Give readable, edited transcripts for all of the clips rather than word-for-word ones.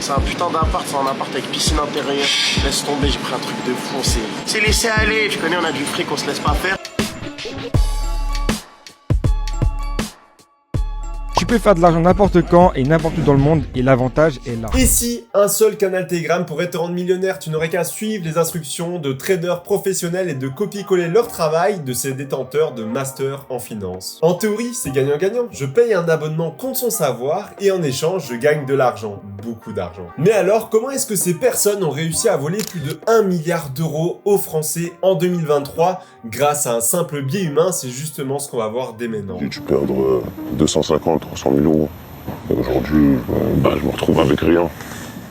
C'est un putain d'appart, c'est un appart avec piscine intérieure. Laisse tomber, j'ai pris un truc de fou, c'est laisser aller. Tu connais, on a du fric, on se laisse pas faire. Tu peux faire de l'argent n'importe quand et n'importe où dans le monde et l'avantage est là. Et si un seul canal Telegram pourrait te rendre millionnaire, tu n'aurais qu'à suivre les instructions de traders professionnels et de copier-coller leur travail de ces détenteurs de master en finance. En théorie, c'est gagnant-gagnant. Je paye un abonnement contre son savoir et en échange, je gagne de l'argent. Beaucoup d'argent. Mais alors, comment est-ce que ces personnes ont réussi à voler plus de 1 milliard d'euros aux Français en 2023 grâce à un simple biais humain? C'est justement ce qu'on va voir dès maintenant. J'ai dû perdre 250, 300 000 euros. Et aujourd'hui, je me retrouve avec rien.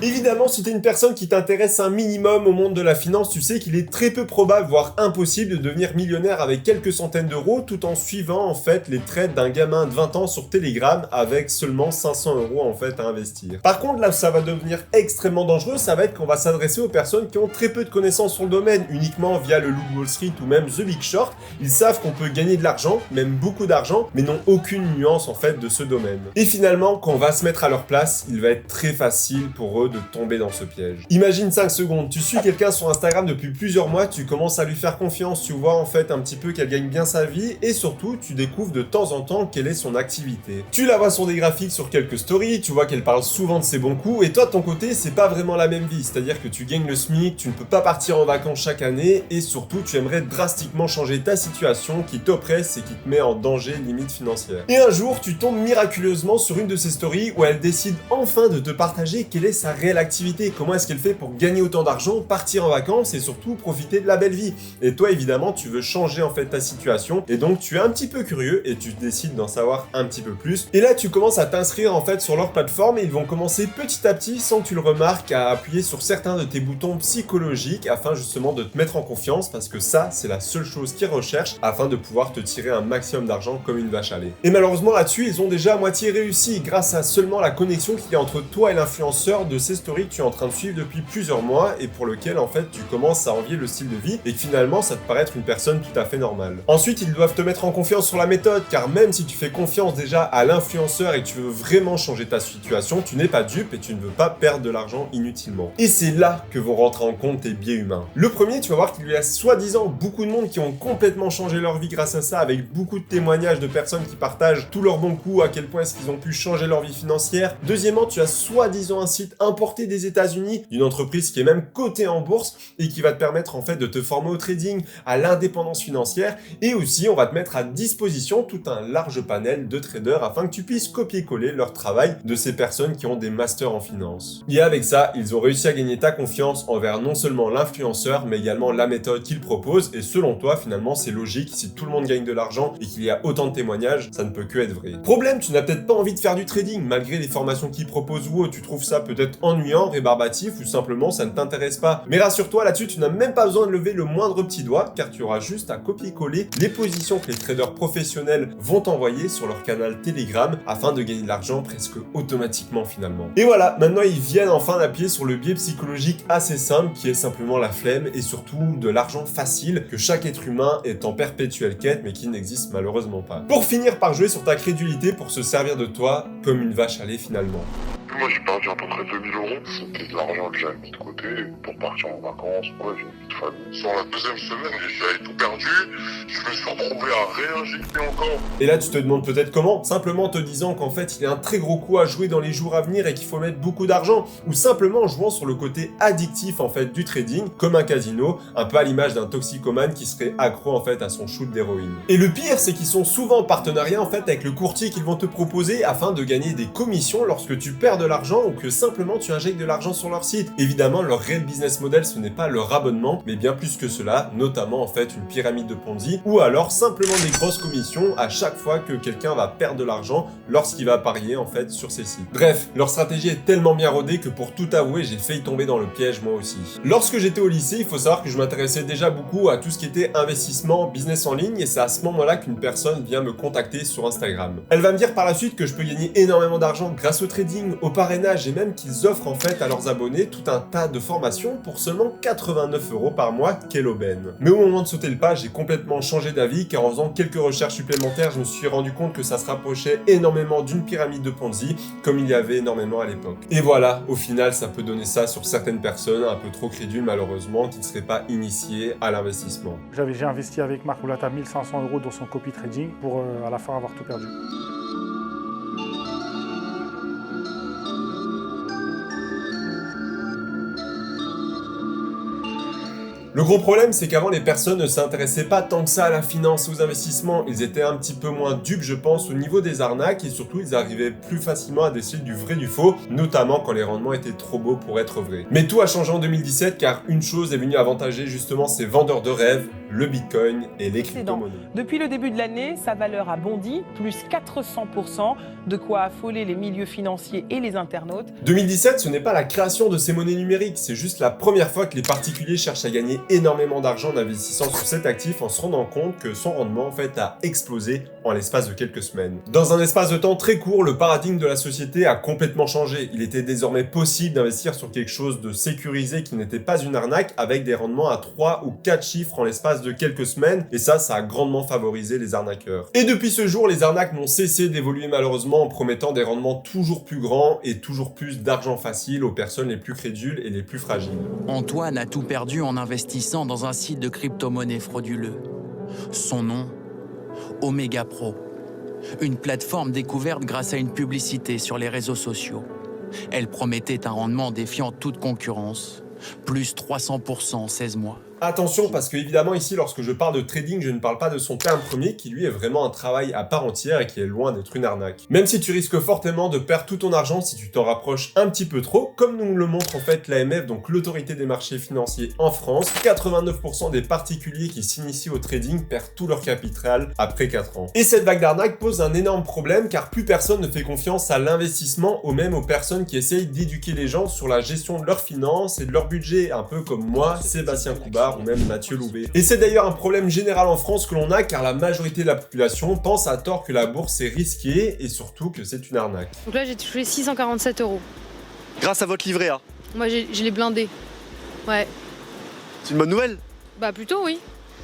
Évidemment, si tu es une personne qui t'intéresse un minimum au monde de la finance, tu sais qu'il est très peu probable, voire impossible de devenir millionnaire avec quelques centaines d'euros tout en suivant en fait les trades d'un gamin de 20 ans sur Telegram avec seulement 500 euros en fait à investir. Par contre, là où ça va devenir extrêmement dangereux, ça va être qu'on va s'adresser aux personnes qui ont très peu de connaissances sur le domaine, uniquement via le Loup de Wall Street ou même The Big Short. Ils savent qu'on peut gagner de l'argent, même beaucoup d'argent, mais n'ont aucune nuance en fait de ce domaine. Et finalement, quand on va se mettre à leur place, il va être très facile pour eux de tomber dans ce piège. Imagine 5 secondes, tu suis quelqu'un sur Instagram depuis plusieurs mois, tu commences à lui faire confiance, tu vois en fait un petit peu qu'elle gagne bien sa vie et surtout tu découvres de temps en temps quelle est son activité. Tu la vois sur des graphiques, sur quelques stories, tu vois qu'elle parle souvent de ses bons coups et toi de ton côté c'est pas vraiment la même vie, c'est-à-dire que tu gagnes le SMIC, tu ne peux pas partir en vacances chaque année et surtout tu aimerais drastiquement changer ta situation qui t'oppresse et qui te met en danger limite financière. Et un jour tu tombes miraculeusement sur une de ces stories où elle décide enfin de te partager quelle est sa réelle activité, comment est-ce qu'elle fait pour gagner autant d'argent, partir en vacances et surtout profiter de la belle vie. Et toi évidemment tu veux changer en fait ta situation et donc tu es un petit peu curieux et tu décides d'en savoir un petit peu plus. Et là tu commences à t'inscrire en fait sur leur plateforme et ils vont commencer petit à petit sans que tu le remarques à appuyer sur certains de tes boutons psychologiques afin justement de te mettre en confiance parce que ça c'est la seule chose qu'ils recherchent afin de pouvoir te tirer un maximum d'argent comme une vache à lait. Et malheureusement là-dessus ils ont déjà à moitié réussi grâce à seulement la connexion qu'il y a entre toi et l'influenceur de ces stories que tu es en train de suivre depuis plusieurs mois et pour lequel en fait tu commences à envier le style de vie et que finalement ça te paraît être une personne tout à fait normale. Ensuite ils doivent te mettre en confiance sur la méthode car même si tu fais confiance déjà à l'influenceur et que tu veux vraiment changer ta situation, tu n'es pas dupe et tu ne veux pas perdre de l'argent inutilement. Et c'est là que vont rentrer en compte tes biais humains. Le premier, tu vas voir qu'il y a soi-disant beaucoup de monde qui ont complètement changé leur vie grâce à ça avec beaucoup de témoignages de personnes qui partagent tous leurs bons coups, à quel point est-ce qu'ils ont pu changer leur vie financière. Deuxièmement, tu as soi-disant un site importé des États-Unis, d'une entreprise qui est même cotée en bourse et qui va te permettre en fait de te former au trading, à l'indépendance financière et aussi on va te mettre à disposition tout un large panel de traders afin que tu puisses copier-coller leur travail de ces personnes qui ont des masters en finance. Et avec ça, ils ont réussi à gagner ta confiance envers non seulement l'influenceur mais également la méthode qu'ils proposent et selon toi finalement c'est logique, si tout le monde gagne de l'argent et qu'il y a autant de témoignages, ça ne peut que être vrai. Problème, tu n'as peut-être pas envie de faire du trading malgré les formations qu'ils proposent ou tu trouves ça peut-être ennuyant, rébarbatif ou simplement ça ne t'intéresse pas. Mais rassure-toi là-dessus, tu n'as même pas besoin de lever le moindre petit doigt car tu auras juste à copier-coller les positions que les traders professionnels vont t'envoyer sur leur canal Telegram afin de gagner de l'argent presque automatiquement finalement. Et voilà, maintenant ils viennent enfin d'appuyer sur le biais psychologique assez simple qui est simplement la flemme et surtout de l'argent facile que chaque être humain est en perpétuelle quête mais qui n'existe malheureusement pas. Pour finir par jouer sur ta crédulité pour se servir de toi comme une vache à lait finalement. Moi, j'ai perdu à peu près 2000 euros. C'était de l'argent que j'avais mis de côté pour partir en vacances. Ouais, j'ai une vie de famille. Sur la deuxième semaine, j'avais tout perdu. Je me suis retrouvé à réinjecter encore. Et là, tu te demandes peut-être comment? Simplement en te disant qu'en fait, il y a un très gros coup à jouer dans les jours à venir et qu'il faut mettre beaucoup d'argent. Ou simplement en jouant sur le côté addictif en fait du trading, comme un casino, un peu à l'image d'un toxicomane qui serait accro en fait à son shoot d'héroïne. Et le pire, c'est qu'ils sont souvent en partenariat en fait avec le courtier qu'ils vont te proposer afin de gagner des commissions lorsque tu perds de l'argent ou que simplement tu injectes de l'argent sur leur site. Évidemment, leur réel business model, ce n'est pas leur abonnement, mais bien plus que cela, notamment en fait une pyramide de Ponzi, ou alors simplement des grosses commissions à chaque fois que quelqu'un va perdre de l'argent lorsqu'il va parier en fait sur ces sites. Bref, leur stratégie est tellement bien rodée que pour tout avouer, j'ai failli tomber dans le piège moi aussi. Lorsque j'étais au lycée, il faut savoir que je m'intéressais déjà beaucoup à tout ce qui était investissement, business en ligne, et c'est à ce moment-là qu'une personne vient me contacter sur Instagram. Elle va me dire par la suite que je peux gagner énormément d'argent grâce au trading, au parrainage et même qu'ils offrent en fait à leurs abonnés tout un tas de formations pour seulement 89 € par mois, quelle aubaine. Mais au moment de sauter le pas, j'ai complètement changé d'avis car en faisant quelques recherches supplémentaires, je me suis rendu compte que ça se rapprochait énormément d'une pyramide de Ponzi, comme il y avait énormément à l'époque. Et voilà, au final, ça peut donner ça sur certaines personnes un peu trop crédules malheureusement, qui ne seraient pas initiées à l'investissement. J'ai investi avec Marc Boulata 1500 € dans son copy trading pour à la fin avoir tout perdu. Le gros problème, c'est qu'avant, les personnes ne s'intéressaient pas tant que ça à la finance, aux investissements. Ils étaient un petit peu moins dupes, je pense, au niveau des arnaques et surtout, ils arrivaient plus facilement à déceler du vrai du faux, notamment quand les rendements étaient trop beaux pour être vrais. Mais tout a changé en 2017 car une chose est venue avantager justement ces vendeurs de rêves, le Bitcoin et les crypto-monnaies. Depuis le début de l'année, sa valeur a bondi, plus 400%, de quoi affoler les milieux financiers et les internautes. 2017, ce n'est pas la création de ces monnaies numériques, c'est juste la première fois que les particuliers cherchent à gagner énormément d'argent en investissant sur cet actif en se rendant compte que son rendement en fait a explosé en l'espace de quelques semaines. Dans un espace de temps très court, le paradigme de la société a complètement changé. Il était désormais possible d'investir sur quelque chose de sécurisé qui n'était pas une arnaque avec des rendements à 3 ou 4 chiffres en l'espace de quelques semaines et ça a grandement favorisé les arnaqueurs. Et depuis ce jour, les arnaques n'ont cessé d'évoluer malheureusement en promettant des rendements toujours plus grands et toujours plus d'argent facile aux personnes les plus crédules et les plus fragiles. Antoine a tout perdu en investissant dans un site de crypto-monnaie frauduleux. Son nom, Omega Pro. Une plateforme découverte grâce à une publicité sur les réseaux sociaux. Elle promettait un rendement défiant toute concurrence, plus 300% en 16 mois. Attention parce que évidemment ici lorsque je parle de trading je ne parle pas de son terme premier qui lui est vraiment un travail à part entière et qui est loin d'être une arnaque. Même si tu risques fortement de perdre tout ton argent si tu t'en rapproches un petit peu trop, comme nous le montre en fait l'AMF, donc l'autorité des marchés financiers en France, 89% des particuliers qui s'initient au trading perdent tout leur capital après 4 ans. Et cette vague d'arnaque pose un énorme problème car plus personne ne fait confiance à l'investissement ou même aux personnes qui essayent d'éduquer les gens sur la gestion de leurs finances et de leur budget, un peu comme moi, Sébastien Coubard ou même Mathieu Louvet. Et c'est d'ailleurs un problème général en France que l'on a car la majorité de la population pense à tort que la bourse est risquée et surtout que c'est une arnaque. Donc là j'ai touché 647 €. Grâce à votre livret A. Moi je l'ai blindé. Ouais. C'est une bonne nouvelle? Bah plutôt oui.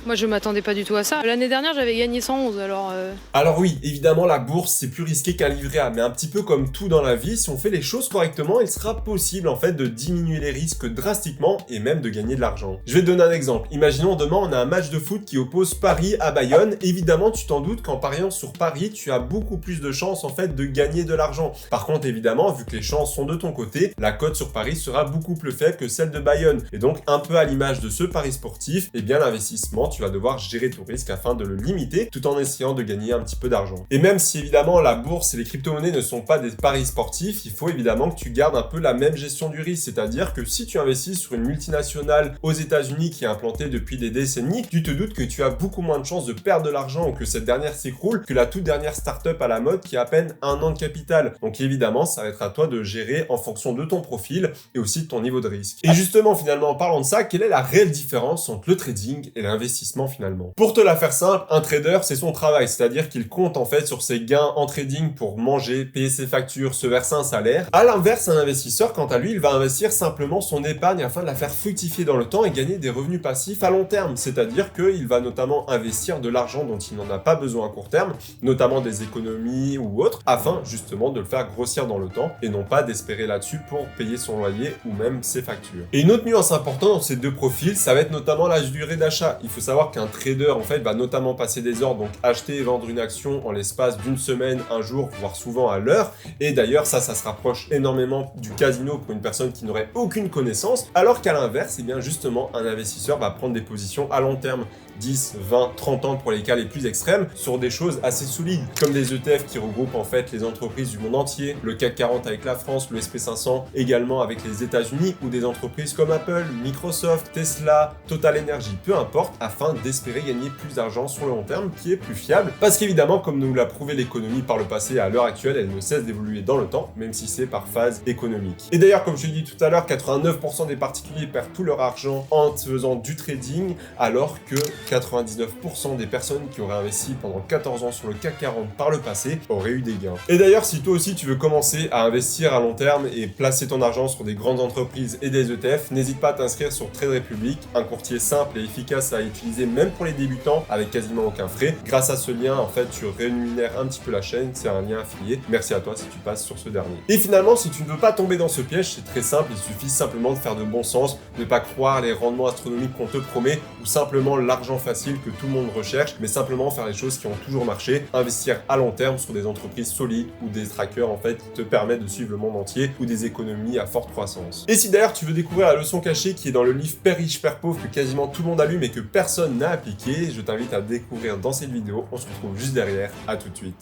Moi je m'attendais pas du tout à ça. L'année dernière j'avais gagné 111 alors... Alors oui, évidemment la bourse c'est plus risqué qu'un livret A, mais un petit peu comme tout dans la vie, si on fait les choses correctement, il sera possible en fait de diminuer les risques drastiquement et même de gagner de l'argent. Je vais te donner un exemple. Imaginons demain on a un match de foot qui oppose Paris à Bayonne. Évidemment tu t'en doutes qu'en pariant sur Paris, tu as beaucoup plus de chances en fait de gagner de l'argent. Par contre évidemment, vu que les chances sont de ton côté, la cote sur Paris sera beaucoup plus faible que celle de Bayonne. Et donc un peu à l'image de ce pari sportif, eh bien l'investissement, tu vas devoir gérer ton risque afin de le limiter tout en essayant de gagner un petit peu d'argent. Et même si évidemment la bourse et les crypto-monnaies ne sont pas des paris sportifs, il faut évidemment que tu gardes un peu la même gestion du risque, c'est-à-dire que si tu investis sur une multinationale aux États-Unis qui est implantée depuis des décennies, tu te doutes que tu as beaucoup moins de chances de perdre de l'argent ou que cette dernière s'écroule que la toute dernière start-up à la mode qui a à peine 1 an de capital. Donc évidemment, ça va être à toi de gérer en fonction de ton profil et aussi de ton niveau de risque. Et justement, finalement, en parlant de ça, quelle est la réelle différence entre le trading et l'investissement finalement? Pour te la faire simple, un trader, c'est son travail, c'est-à-dire qu'il compte en fait sur ses gains en trading pour manger, payer ses factures, se verser un salaire. À l'inverse, un investisseur, quant à lui, il va investir simplement son épargne afin de la faire fructifier dans le temps et gagner des revenus passifs à long terme, c'est-à-dire qu'il va notamment investir de l'argent dont il n'en a pas besoin à court terme, notamment des économies ou autres, afin justement de le faire grossir dans le temps et non pas d'espérer là-dessus pour payer son loyer ou même ses factures. Et une autre nuance importante dans ces deux profils, ça va être notamment la durée d'achat. Il faut savoir qu'un trader en fait va notamment passer des ordres, donc acheter et vendre une action en l'espace d'une semaine, un jour, voire souvent à l'heure. Et d'ailleurs ça se rapproche énormément du casino pour une personne qui n'aurait aucune connaissance, alors qu'à l'inverse, eh bien justement un investisseur va prendre des positions à long terme. 10, 20, 30 ans pour les cas les plus extrêmes, sur des choses assez solides, comme des ETF qui regroupent en fait les entreprises du monde entier, le CAC 40 avec la France, le SP500 également avec les États-Unis, ou des entreprises comme Apple, Microsoft, Tesla, Total Energy, peu importe, afin d'espérer gagner plus d'argent sur le long terme qui est plus fiable, parce qu'évidemment, comme nous l'a prouvé l'économie par le passé, à l'heure actuelle, elle ne cesse d'évoluer dans le temps, même si c'est par phase économique. Et d'ailleurs, comme je l'ai dit tout à l'heure, 89% des particuliers perdent tout leur argent en faisant du trading, alors que 99% des personnes qui auraient investi pendant 14 ans sur le CAC 40 par le passé auraient eu des gains. Et d'ailleurs, si toi aussi tu veux commencer à investir à long terme et placer ton argent sur des grandes entreprises et des ETF, n'hésite pas à t'inscrire sur Trade Republic, un courtier simple et efficace à utiliser même pour les débutants avec quasiment aucun frais. Grâce à ce lien, en fait, tu rémunères un petit peu la chaîne, c'est un lien affilié. Merci à toi si tu passes sur ce dernier. Et finalement, si tu ne veux pas tomber dans ce piège, c'est très simple, il suffit simplement de faire de bon sens, de ne pas croire les rendements astronomiques qu'on te promet ou simplement l'argent facile que tout le monde recherche, mais simplement faire les choses qui ont toujours marché, investir à long terme sur des entreprises solides ou des trackers en fait qui te permettent de suivre le monde entier ou des économies à forte croissance. Et si d'ailleurs tu veux découvrir la leçon cachée qui est dans le livre Père riche, Père pauvre que quasiment tout le monde a lu mais que personne n'a appliqué, je t'invite à découvrir dans cette vidéo. On se retrouve juste derrière, à tout de suite.